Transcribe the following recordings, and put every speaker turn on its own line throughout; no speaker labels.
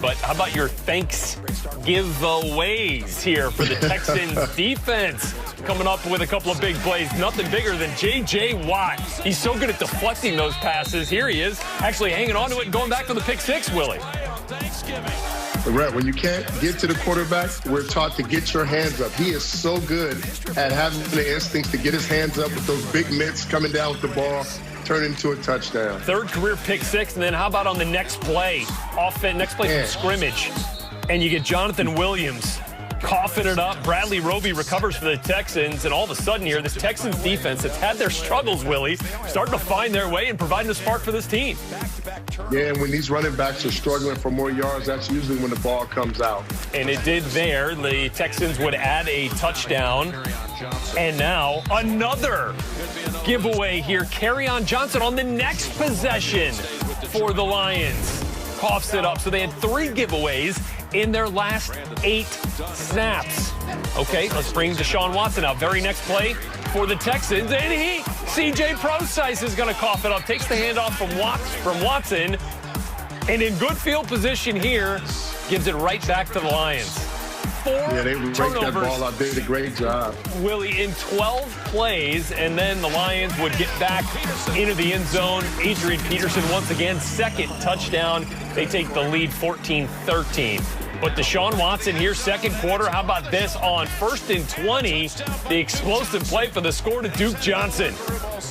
But how about your thanks giveaways here for the Texans defense? Coming up with a couple of big plays. Nothing bigger than J.J. Watt. He's so good at deflecting those passes. Here he is, actually hanging on to it and going back for the pick six, Willie.
Rhett, when you can't get to the quarterback, we're taught to get your hands up. He is so good at having the instincts to get his hands up with those big mitts coming down with the ball, turn into a touchdown.
Third career pick six, and then how about on the next play? Next play from scrimmage, and you get Jonathan Williams coughing it up. Bradley Roby recovers for the Texans, and all of a sudden here, this Texans defense that's had their struggles, Willie, starting to find their way and providing a spark for this team.
Yeah, and when these running backs are struggling for more yards, that's usually when the ball comes out.
And it did there. The Texans would add a touchdown. And now another giveaway here. Kerryon Johnson on the next possession for the Lions. Coughs it up. So they had 3 giveaways in their last 8 snaps. Okay, let's bring Deshaun Watson out. Very next play for the Texans. And C.J. Procise is going to cough it up. Takes the handoff from Watson. And in good field position here, gives it right back to the Lions. 4
they raked that ball out. They did a great job.
Willie, in 12 plays, and then the Lions would get back into the end zone. Adrian Peterson once again, second touchdown. They take the lead 14-13. But Deshaun Watson here, second quarter. How about this on 1st and 20? The explosive play for the score to Duke Johnson.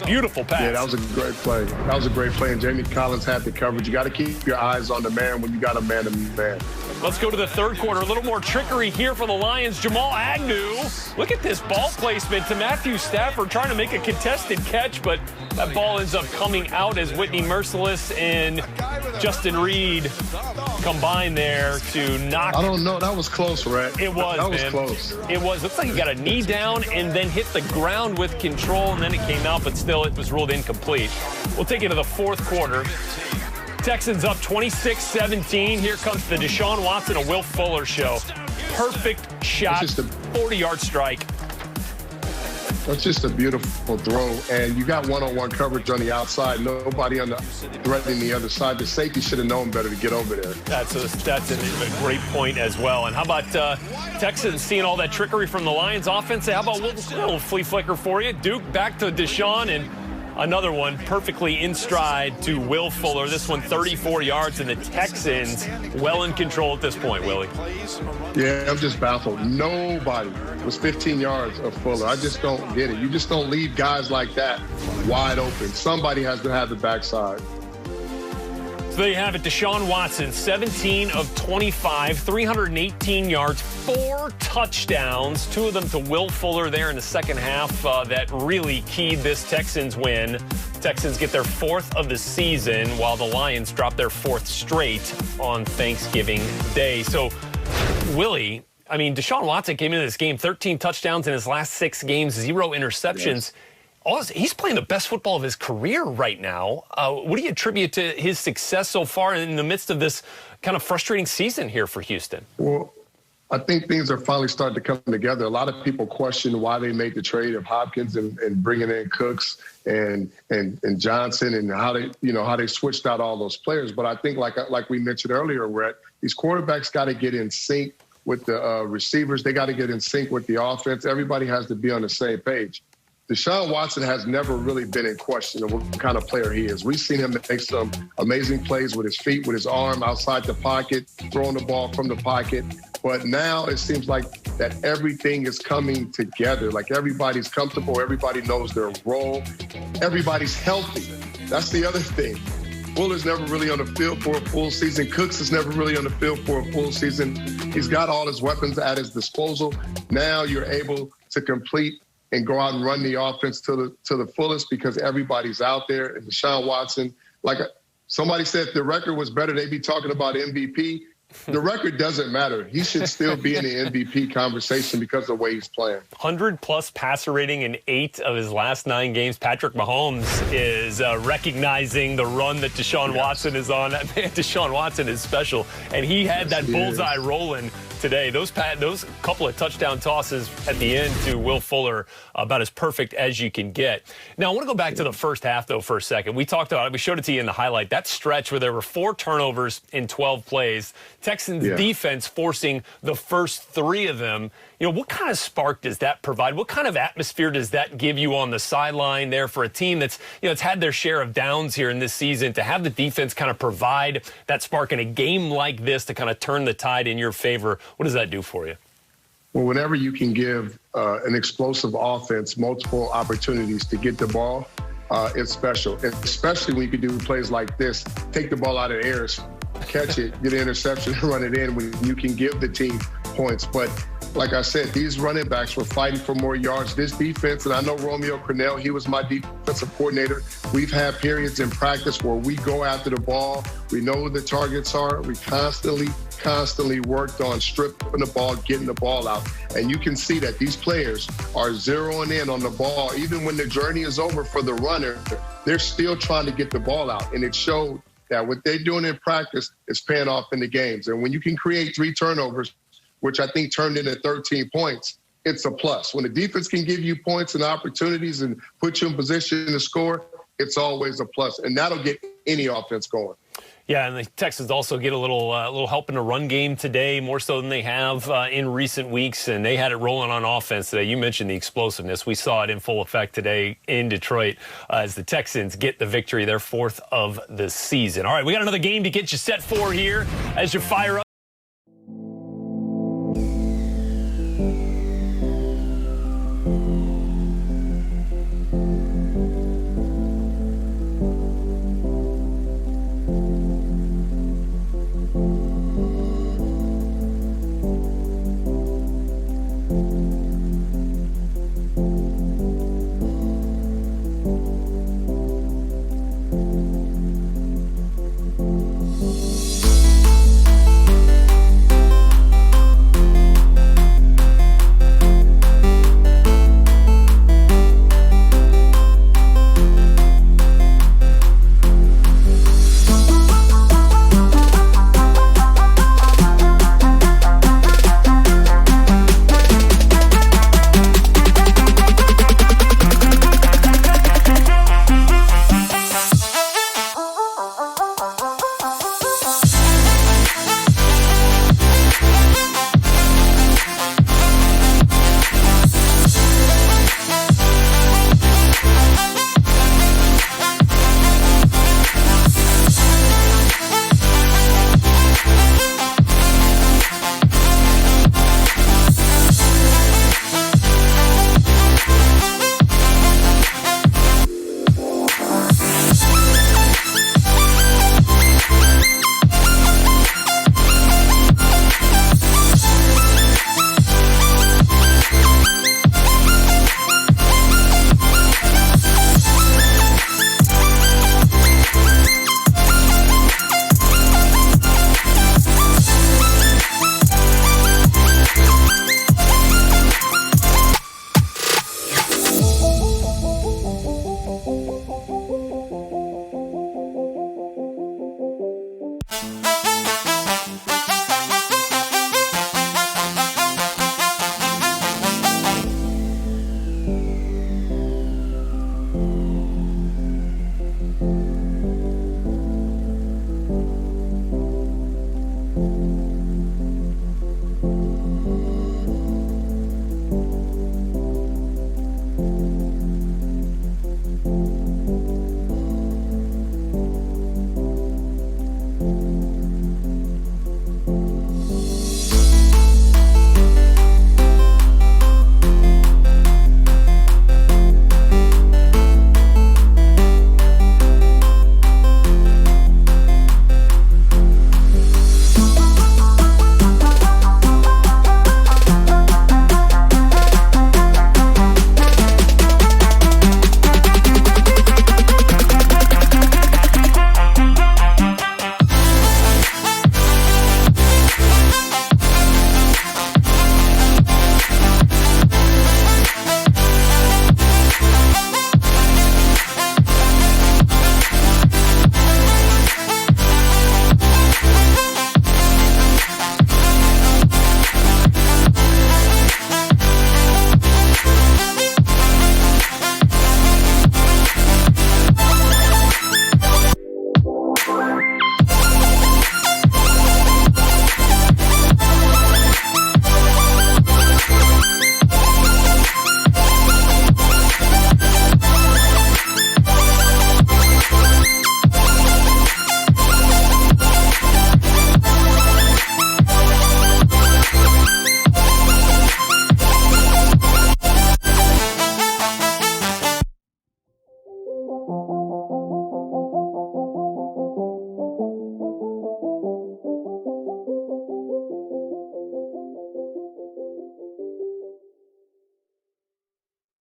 Beautiful pass.
Yeah, that was a great play. That was a great play, and Jamie Collins had the coverage. You got to keep your eyes on the man when you got a man-to-man.
Let's go to the third quarter. A little more trickery here for the Lions. Jamal Agnew. Look at this ball placement to Matthew Stafford trying to make a contested catch, but that ball ends up coming out as Whitney Merciless and Justin Reed combine there to knock.
I don't know. That was close, Rhett.
It was,
That was
man.
close.
It was. Looks like he got a knee down and then hit the ground with control, and then it came out, but still it was ruled incomplete. We'll take it to the fourth quarter. Texans up 26-17. Here comes the Deshaun Watson and Will Fuller show. Perfect shot, 40-yard strike.
That's just a beautiful throw, and you got one-on-one coverage on the outside. Nobody on the threatening the other side. The safety should have known better to get over there.
That's a great point as well. And how about Texans seeing all that trickery from the Lions offense? How about a little flea flicker for you? Duke back to Deshaun, and another one perfectly in stride to Will Fuller. This one 34 yards, and the Texans well in control at this point, Willie.
Yeah, I'm just baffled. Nobody was 15 yards of Fuller. I just don't get it. You just don't leave guys like that wide open. Somebody has to have the backside.
So there you have it. Deshaun Watson, 17 of 25, 318 yards, 4 touchdowns, 2 of them to Will Fuller there in the second half. That really keyed this Texans win. Texans get their 4th of the season, while the Lions drop their 4th straight on Thanksgiving Day. So, Willie, I mean, Deshaun Watson came into this game, 13 touchdowns in his last 6 games, 0 interceptions. Yes. He's playing the best football of his career right now. What do you attribute to his success so far in the midst of this kind of frustrating season here for Houston?
Well, I think things are finally starting to come together. A lot of people question why they made the trade of Hopkins and bringing in Cooks and Johnson, and how they switched out all those players. But I think, like we mentioned earlier, Rhett, these quarterbacks got to get in sync with the receivers. They got to get in sync with the offense. Everybody has to be on the same page. Deshaun Watson has never really been in question of what kind of player he is. We've seen him make some amazing plays with his feet, with his arm outside the pocket, throwing the ball from the pocket. But now it seems like that everything is coming together. Like everybody's comfortable. Everybody knows their role. Everybody's healthy. That's the other thing. Fuller's never really on the field for a full season. Cooks is never really on the field for a full season. He's got all his weapons at his disposal. Now you're able to complete and go out and run the offense to the fullest because everybody's out there. And Deshaun Watson, like somebody said, if the record was better, they'd be talking about MVP. The record doesn't matter. He should still be in the MVP conversation because of the way he's playing.
100-plus passer rating in 8 of his last 9 games. Patrick Mahomes is recognizing the run that Deshaun Watson is on. Man, Deshaun Watson is special, and he had that bullseye rolling today. Those couple of touchdown tosses at the end to Will Fuller, about as perfect as you can get. Now, I want to go back to the first half, though, for a second. We talked about it. We showed it to you in the highlight. That stretch where there were 4 turnovers in 12 plays. Texans defense forcing the first 3 of them. What kind of spark does that provide? What kind of atmosphere does that give you on the sideline there for a team that's, it's had their share of downs here in this season, to have the defense kind of provide that spark in a game like this to kind of turn the tide in your favor? What does that do for you?
Well, whenever you can give an explosive offense multiple opportunities to get the ball, it's special, especially when you can do plays like this, take the ball out of the air, catch it, get an interception, and run it in when you can give the team points. But like I said, these running backs were fighting for more yards. This defense, and I know Romeo Crennel, he was my defensive coordinator. We've had periods in practice where we go after the ball. We know who the targets are. We constantly worked on stripping the ball, getting the ball out. And you can see that these players are zeroing in on the ball. Even when the journey is over for the runner, they're still trying to get the ball out. And it showed that what they're doing in practice is paying off in the games. And when you can create 3 turnovers, which I think turned into 13 points, it's a plus. When the defense can give you points and opportunities and put you in position to score, it's always a plus. And that'll get any offense going.
Yeah, and the Texans also get a little help in the run game today, more so than they have in recent weeks, and they had it rolling on offense today. You mentioned the explosiveness. We saw it in full effect today in Detroit as the Texans get the victory, their 4th of the season. All right, we got another game to get you set for here as you fire up